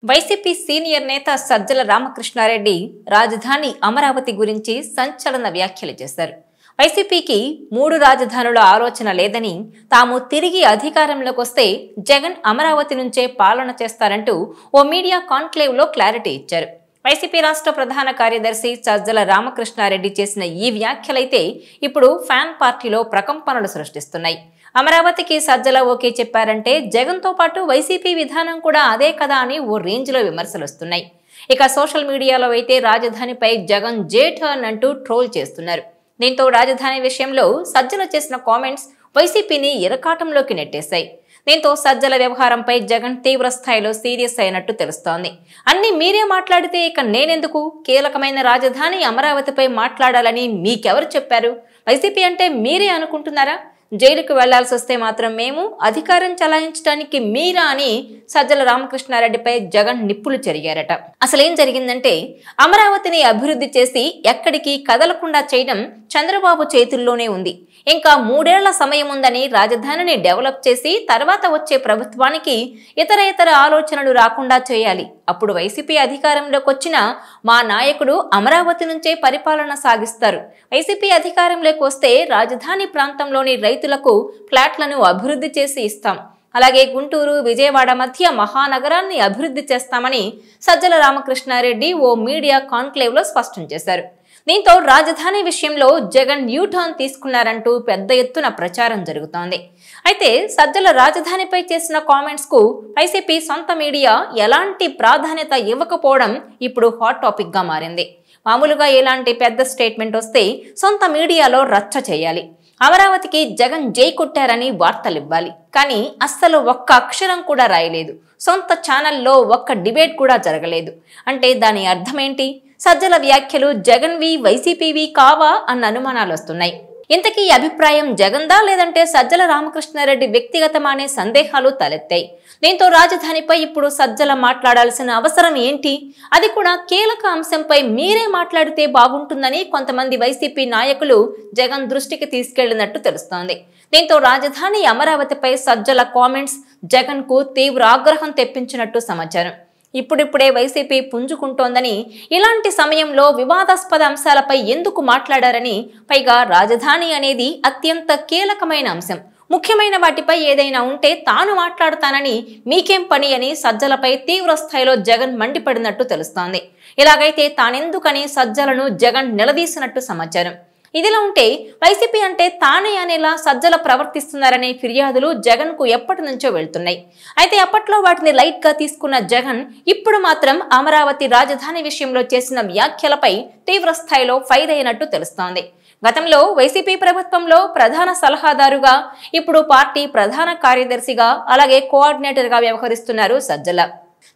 YCP senior నేత సజ్జల రామకృష్ణారెడ్డి రాజధాని అమరావతి గురించి సంచలన వ్యాఖ్యలు చేశారు. వైసీపీకి 3 రాజధానుల ఆలోచన లేదని, తాము తిరిగి అధికారంలోకి వస్తే జగన్ అమరావతి నుంచే పాలన చేస్తారంటూ ఓ మీడియా కాన్క్లేవ్లో క్లారిటీ ఇచ్చారు. వైసీపీ రాష్ట్ర ప్రధాన కార్యదర్శి సజ్జల రామకృష్ణారెడ్డి చేసిన ఈ వ్యాఖ్యలైతే ఇప్పుడు ఫ్యాన్ పార్టీలో ప్రకంపనలు సృష్టిస్తున్నాయి. అమరావతికి సజ్జల ఓకే చెప్పారంటే జగన్తో పాటు వైసీపీ విధానం కూడా అదే కదా అని ఓ రేంజ్లో విమర్శలు వస్తున్నాయి. ఇక సోషల్ మీడియాలో అయితే రాజధానిపై జగన్ జే టర్న్ అంటూ ట్రోల్ చేస్తున్నారు. దీంతో రాజధాని విషయంలో సజ్జల చేసిన కామెంట్స్ వైసీపీని ఇరకాటంలోకి నెట్టేశాయి. దీంతో సజ్జల వ్యవహారంపై జగన్ తీవ్ర స్థాయిలో సీరియస్ అయినట్టు తెలుస్తోంది. అన్ని మీరే మాట్లాడితే ఇక నేనెందుకు, కీలకమైన రాజధాని అమరావతిపై మాట్లాడాలని మీకెవరు చెప్పారు? వైసీపీ అంటే మీరే అనుకుంటున్నారా? జైలుకు వెళ్లాల్సి వస్తే మాత్రం మేము, అధికారం చలాయించడానికి మీరా అని సజ్జల రామకృష్ణారెడ్డిపై జగన్ నిప్పులు చెరిగారట. అసలేం జరిగిందంటే, అమరావతిని అభివృద్ధి చేసి ఎక్కడికి కదలకుండా చేయడం చంద్రబాబు చేతుల్లోనే ఉంది. ఇంకా 3 ఏళ్ల సమయం ఉందని రాజధానిని డెవలప్ చేసి తర్వాత వచ్చే ప్రభుత్వానికి ఇతర ఆలోచనలు రాకుండా చేయాలి. అప్పుడు వైసీపీ అధికారంలోకి వచ్చిన మా నాయకుడు అమరావతి నుంచే పరిపాలన సాగిస్తారు. వైసీపీ అధికారంలోకి వస్తే రాజధాని ప్రాంతంలోని రైతులకు ఫ్లాట్లను అభివృద్ధి చేసి ఇస్తాం. అలాగే గుంటూరు, విజయవాడ మధ్య మహానగరాన్ని అభివృద్ధి చేస్తామని సజ్జల రామకృష్ణారెడ్డి ఓ మీడియా కాన్క్లేవ్లో స్పష్టం చేశారు. దీంతో రాజధాని విషయంలో జగన్ యూటర్న్ తీసుకున్నారంటూ పెద్ద ఎత్తున ప్రచారం జరుగుతోంది. అయితే సజ్జల రాజధానిపై చేసిన కామెంట్స్ కు వైసీపీ సొంత మీడియా ఎలాంటి ప్రాధాన్యత ఇవ్వకపోవడం ఇప్పుడు హాట్ టాపిక్ గా మారింది. మామూలుగా ఎలాంటి పెద్ద స్టేట్మెంట్ వస్తే సొంత మీడియాలో రచ్చ చేయాలి. అమరావతికి జగన్ జై కొట్టారని వార్తలివ్వాలి. కానీ అస్సలు ఒక్క అక్షరం కూడా రాయలేదు. సొంత ఛానల్లో ఒక్క డిబేట్ కూడా జరగలేదు. అంటే దాని అర్థమేంటి? సజ్జల వ్యాఖ్యలు జగన్వి, వైసీపీవి కావా అన్న అనుమానాలు వస్తున్నాయి. ఇంతకీ అభిప్రాయం జగన్దా లేదంటే సజ్జల రామకృష్ణారెడ్డి వ్యక్తిగతమా అనే సందేహాలు తలెత్తాయి. దీంతో రాజధానిపై ఇప్పుడు సజ్జల మాట్లాడాల్సిన అవసరం ఏంటి? అది కూడా కీలక అంశంపై మీరే మాట్లాడితే బాగుంటుందని కొంతమంది వైసీపీ నాయకులు జగన్ దృష్టికి తీసుకెళ్లినట్టు తెలుస్తోంది. దీంతో రాజధాని అమరావతిపై సజ్జల కామెంట్స్ జగన్ కు తీవ్ర ఆగ్రహం తెప్పించినట్టు సమాచారం. ఇప్పుడిప్పుడే వైసీపీ పుంజుకుంటోందని, ఇలాంటి సమయంలో వివాదాస్పద అంశాలపై ఎందుకు మాట్లాడారని, పైగా రాజధాని అనేది అత్యంత కీలకమైన అంశం, ముఖ్యమైన వాటిపై ఏదైనా ఉంటే తాను మాట్లాడతానని మీకేం పని అని సజ్జలపై తీవ్ర స్థాయిలో జగన్ మండిపడినట్టు తెలుస్తోంది. ఇలాగైతే తానెందుకని సజ్జలను జగన్ నిలదీసినట్టు సమాచారం. ఇదిలా ఉంటే వైసీపీ అంటే తానే అనేలా సజ్జల ప్రవర్తిస్తున్నారనే ఫిర్యాదులు జగన్ కు ఎప్పటి నుంచో వెళ్తున్నాయి. అయితే అప్పట్లో వాటిని లైట్ గా తీసుకున్న జగన్ ఇప్పుడు మాత్రం అమరావతి రాజధాని విషయంలో చేసిన వ్యాఖ్యలపై తీవ్ర స్థాయిలో ఫైర్ అయినట్టు తెలుస్తోంది. గతంలో వైసీపీ ప్రభుత్వంలో ప్రధాన సలహాదారుగా, ఇప్పుడు పార్టీ ప్రధాన కార్యదర్శిగా, అలాగే కోఆర్డినేటర్ గా వ్యవహరిస్తున్నారు సజ్జల.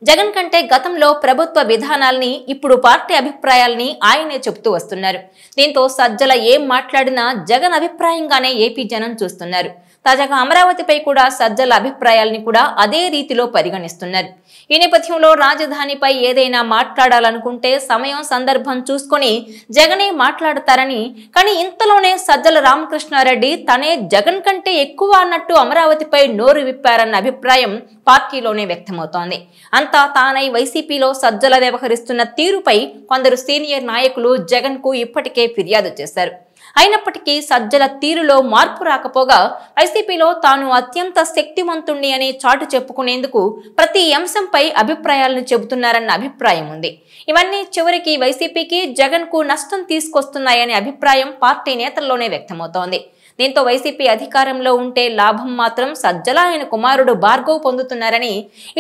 జగన్ కంటే గతంలో ప్రభుత్వ విధానాల్ని, ఇప్పుడు పార్టీ అభిప్రాయాల్ని ఆయనే చెబుతూ వస్తున్నారు. దీంతో సజ్జల ఏం మాట్లాడినా జగన్ అభిప్రాయంగానే ఏపీ జనం చూస్తున్నారు. తాజాగా అమరావతిపై కూడా సజ్జల అభిప్రాయాల్ని కూడా అదే రీతిలో పరిగణిస్తున్నారు. ఈ నేపథ్యంలో రాజధానిపై ఏదైనా మాట్లాడాలనుకుంటే సమయం సందర్భం చూసుకొని జగనే మాట్లాడతారని, కానీ ఇంతలోనే సజ్జల రామకృష్ణారెడ్డి తనే జగన్ కంటే ఎక్కువ అన్నట్టు అమరావతిపై నోరు విప్పారన్న అభిప్రాయం పార్టీలోనే వ్యక్తమవుతోంది. అంతా తానై వైసీపీలో సజ్జల వ్యవహరిస్తున్న తీరుపై కొందరు సీనియర్ నాయకులు జగన్ కు ఇప్పటికే ఫిర్యాదు చేశారు. అయినప్పటికీ సజ్జల తీరులో మార్పు రాకపోగా వైసీపీలో తాను అత్యంత శక్తివంతుణ్ణి అని చాటు చెప్పుకునేందుకు ప్రతి అంశంపై అభిప్రాయాలను చెబుతున్నారన్న అభిప్రాయం ఉంది. ఇవన్నీ చివరికి వైసీపీకి జగన్ కు నష్టం తీసుకొస్తున్నాయనే అభిప్రాయం పార్టీ నేతల్లోనే వ్యక్తమవుతోంది. దీంతో వైసీపీ అధికారంలో ఉంటే లాభం మాత్రం సజ్జల, ఆయన కుమారుడు భార్గవ్ పొందుతున్నారని,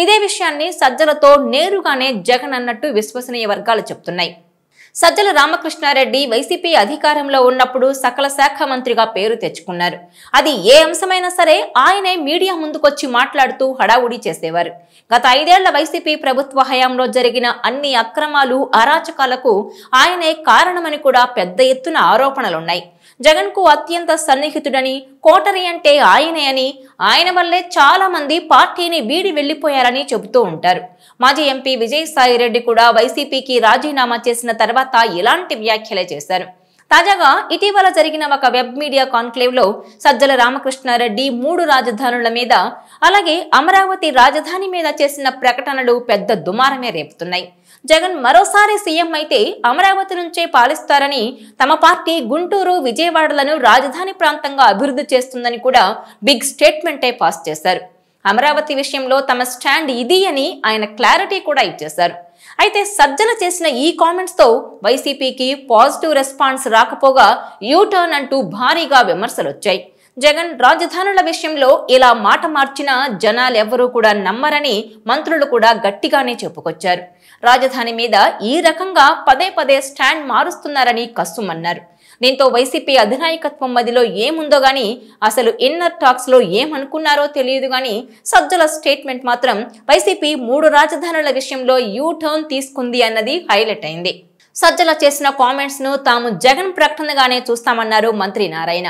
ఇదే విషయాన్ని సజ్జలతో నేరుగానే జగన్ అన్నట్టు విశ్వసనీయ వర్గాలు చెప్తున్నాయి. సజ్జల రామకృష్ణారెడ్డి వైసీపీ అధికారంలో ఉన్నప్పుడు సకల శాఖ మంత్రిగా పేరు తెచ్చుకున్నారు. అది ఏ అంశమైనా సరే ఆయనే మీడియా ముందుకొచ్చి మాట్లాడుతూ హడావుడి చేసేవారు. గత 5 ఏళ్ల వైసీపీ ప్రభుత్వ హయాంలో జరిగిన అన్ని అక్రమాలు, అరాచకాలకు ఆయనే కారణమని కూడా పెద్ద ఎత్తున ఆరోపణలున్నాయి. జగన్ కు అత్యంత సన్నిహితుడని, కోటరీ అంటే ఆయనే అని, ఆయన వల్లే చాలా మంది పార్టీని వీడి వెళ్లిపోయారని చెబుతూ ఉంటారు. మాజీ ఎంపీ విజయసాయిరెడ్డి కూడా వైసీపీకి రాజీనామా చేసిన తర్వాత ఇలాంటి వ్యాఖ్యలే చేశారు. తాజాగా ఇటీవల జరిగిన ఒక వెబ్ మీడియా కాన్క్లేవ్ లో సజ్జల రామకృష్ణారెడ్డి 3 రాజధానుల మీద అలాగే అమరావతి రాజధాని మీద చేసిన ప్రకటనలు పెద్ద దుమారమే రేపుతున్నాయి. జగన్ మరోసారి సీఎం అయితే అమరావతి నుంచే పాలిస్తారని, తమ పార్టీ గుంటూరు, విజయవాడలను రాజధాని ప్రాంతంగా అభివృద్ధి చేస్తుందని కూడా బిగ్ స్టేట్మెంటే పాస్ చేశారు. అమరావతి విషయంలో తమ స్టాండ్ ఇది అని ఆయన క్లారిటీ కూడా ఇచ్చేశారు. అయితే సజ్జల చేసిన ఈ కామెంట్స్ తో వైసీపీకి పాజిటివ్ రెస్పాన్స్ రాకపోగా యూటర్న్ అంటూ భారీగా విమర్శలు వచ్చాయి. జగన్ రాజధానుల విషయంలో ఇలా మాట మార్చినా జనాలెవ్వరూ కూడా నమ్మరని మంత్రులు కూడా గట్టిగానే చెప్పుకొచ్చారు. రాజధాని మీద ఈ రకంగా పదే పదే స్టాండ్ మారుస్తున్నారని కస్సుమన్నారు. దీంతో వైసీపీ అధినాయకత్వం మదిలో ఏముందో గానీ, అసలు ఇన్నర్ టాక్స్ లో ఏమనుకున్నారో తెలియదు గానీ, సజ్జల స్టేట్మెంట్ మాత్రం వైసీపీ 3 రాజధానుల విషయంలో యూటర్న్ తీసుకుంది అన్నది హైలైట్ అయింది. సజ్జల చేసిన కామెంట్స్ ను తాము జగన్ ప్రకటనగానే చూస్తామన్నారు మంత్రి నారాయణ.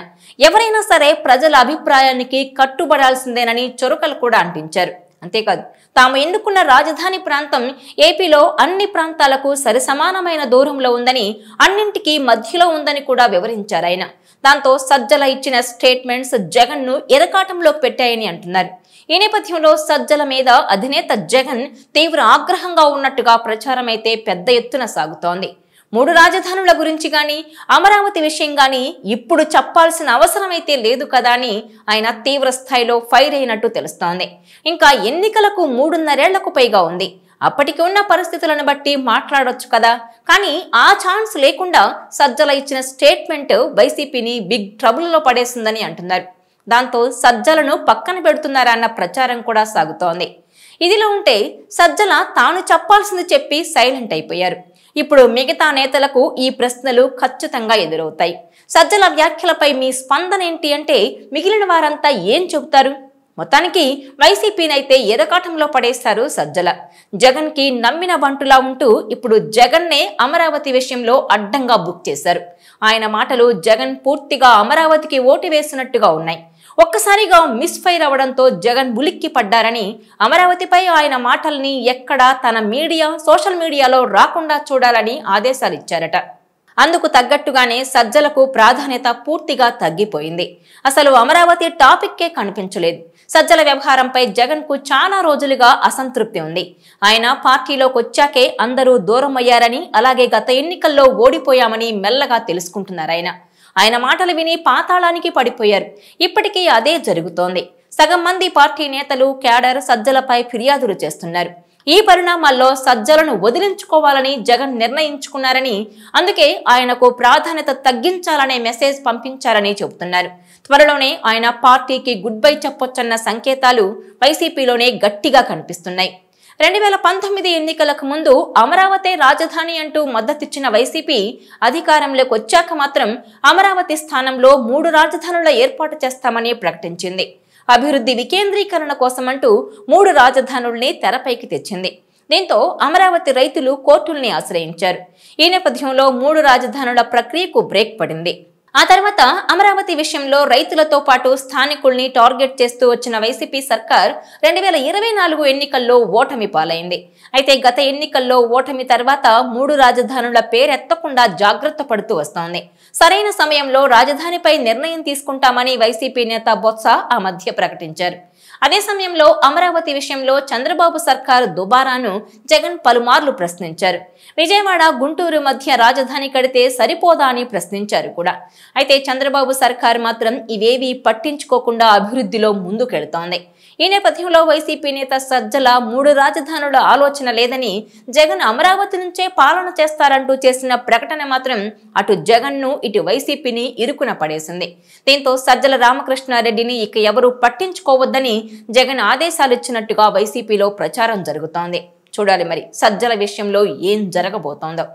ఎవరైనా సరే ప్రజల అభిప్రాయానికి కట్టుబడాల్సిందేనని చొరకలు కూడా అంటించారు. అంతేకాదు, తాము ఎన్నుకున్న రాజధాని ప్రాంతం ఏపీలో అన్ని ప్రాంతాలకు సరిసమానమైన దూరంలో ఉందని, అన్నింటికీ మధ్యలో ఉందని కూడా వివరించారు ఆయన. దాంతో సజ్జల ఇచ్చిన స్టేట్మెంట్స్ జగన్ ను ఎరకాటంలోకి పెట్టాయని అంటున్నారు. ఈ నేపథ్యంలో సజ్జల మీద అధినేత జగన్ తీవ్ర ఆగ్రహంగా ఉన్నట్టుగా ప్రచారం అయితే పెద్ద ఎత్తున సాగుతోంది. 3 రాజధానుల గురించి గాని, అమరావతి విషయం గాని ఇప్పుడు చెప్పాల్సిన అవసరం అయితే లేదు కదా అని ఆయన తీవ్ర స్థాయిలో ఫైర్ అయినట్టు తెలుస్తోంది. ఇంకా ఎన్నికలకు 3.5 ఏళ్లకు పైగా ఉంది. అప్పటికి ఉన్న పరిస్థితులను బట్టి మాట్లాడొచ్చు కదా. కానీ ఆ ఛాన్స్ లేకుండా సజ్జల ఇచ్చిన స్టేట్మెంట్ వైసీపీని బిగ్ ట్రబుల్లో పడేసిందని అంటున్నారు. దాంతో సజ్జలను పక్కన పెడుతున్నారా అన్న ప్రచారం కూడా సాగుతోంది. ఇదిలో ఉంటే సజ్జల తాను చెప్పాల్సింది చెప్పి సైలెంట్ అయిపోయారు. ఇప్పుడు మిగతా నేతలకు ఈ ప్రశ్నలు ఖచ్చితంగా ఎదురవుతాయి. సజ్జల వ్యాఖ్యలపై మీ స్పందన ఏంటి అంటే మిగిలిన వారంతా ఏం చెబుతారు? మొత్తానికి వైసీపీనైతే ఎరకాటంలో పడేశారు సజ్జల. జగన్ కి నమ్మిన బంటులా ఉంటూ ఇప్పుడు జగన్నే అమరావతి విషయంలో అడ్డంగా బుక్ చేశారు. ఆయన మాటలు జగన్ పూర్తిగా అమరావతికి ఓటు వేసినట్టుగా ఉన్నాయి. ఒక్కసారిగా మిస్ఫైర్ అవడంతో జగన్ ఉలిక్కి పడ్డారని, అమరావతిపై ఆయన మాటల్ని ఎక్కడా తన సోషల్ మీడియాలో రాకుండా చూడాలని ఆదేశాలు ఇచ్చారట. అందుకు తగ్గట్టుగానే సజ్జలకు ప్రాధాన్యత పూర్తిగా తగ్గిపోయింది. అసలు అమరావతి టాపిక్కే కనిపించలేదు. సజ్జల వ్యవహారంపై జగన్ కు చాలా రోజులుగా అసంతృప్తి ఉంది. ఆయన పార్టీలోకి వచ్చాకే అందరూ దూరం అయ్యారని, అలాగే గత ఎన్నికల్లో ఓడిపోయామని మెల్లగా తెలుసుకుంటున్నారు ఆయన మాటలు విని పాతాళానికి పడిపోయారు. ఇప్పటికీ అదే జరుగుతోంది. సగం మంది పార్టీ నేతలు, క్యాడర్ సజ్జలపై ఫిర్యాదులు చేస్తున్నారు. ఈ పరిణామాల్లో సజ్జలను వదిలించుకోవాలని జగన్ నిర్ణయించుకున్నారని, అందుకే ఆయనకు ప్రాధాన్యత తగ్గించాలనే మెసేజ్ పంపించారని చెబుతున్నారు. త్వరలోనే ఆయన పార్టీకి గుడ్ బై చెప్పొచ్చన్న సంకేతాలు వైసీపీలోనే గట్టిగా కనిపిస్తున్నాయి. 2019 ఎన్నికలకు ముందు అమరావతి రాజధాని అంటూ మద్దతిచ్చిన వైసీపీ అధికారంలోకి వచ్చాక మాత్రం అమరావతి స్థానంలో 3 రాజధానుల ఏర్పాటు చేస్తామని ప్రకటించింది. అభివృద్ధి వికేంద్రీకరణ కోసమంటూ 3 రాజధానుల్ని తెరపైకి తెచ్చింది. దీంతో అమరావతి రైతులు కోర్టుల్ని ఆశ్రయించారు. ఈ నేపథ్యంలో 3 రాజధానుల ప్రక్రియకు బ్రేక్ పడింది. ఆ తర్వాత అమరావతి విషయంలో రైతులతో పాటు స్థానికుల్ని టార్గెట్ చేస్తూ వచ్చిన వైసీపీ సర్కార్ 2024 ఎన్నికల్లో ఓటమి పాలైంది. అయితే గత ఎన్నికల్లో ఓటమి తర్వాత 3 రాజధానుల పేరెత్తకుండా జాగ్రత్త పడుతూ వస్తోంది. సరైన సమయంలో రాజధానిపై నిర్ణయం తీసుకుంటామని వైసీపీ నేత బొత్స ఆ మధ్య ప్రకటించారు. అదే సమయంలో అమరావతి విషయంలో చంద్రబాబు సర్కారు దుబారాను జగన్ పలుమార్లు ప్రశ్నించారు. విజయవాడ, గుంటూరు మధ్య రాజధాని కడితే సరిపోదా అని ప్రశ్నించారు కూడా. అయితే చంద్రబాబు సర్కారు మాత్రం ఇవేవీ పట్టించుకోకుండా అభివృద్ధిలో ముందుకెళ్తోంది. ఈ నేపథ్యంలో వైసీపీ నేత సజ్జల 3 రాజధానుల ఆలోచన లేదని, జగన్ అమరావతి నుంచే పాలన చేస్తారంటూ చేసిన ప్రకటన మాత్రం అటు జగన్ ను, ఇటు వైసీపీని ఇరుకున పడేసింది. దీంతో సజ్జల రామకృష్ణారెడ్డిని ఇక ఎవరూ పట్టించుకోవద్దని జగన్ ఆదేశాలు ఇచ్చినట్టుగా వైసీపీలో ప్రచారం జరుగుతోంది. చూడాలి మరి సజ్జల విషయంలో ఏం జరగబోతోందో.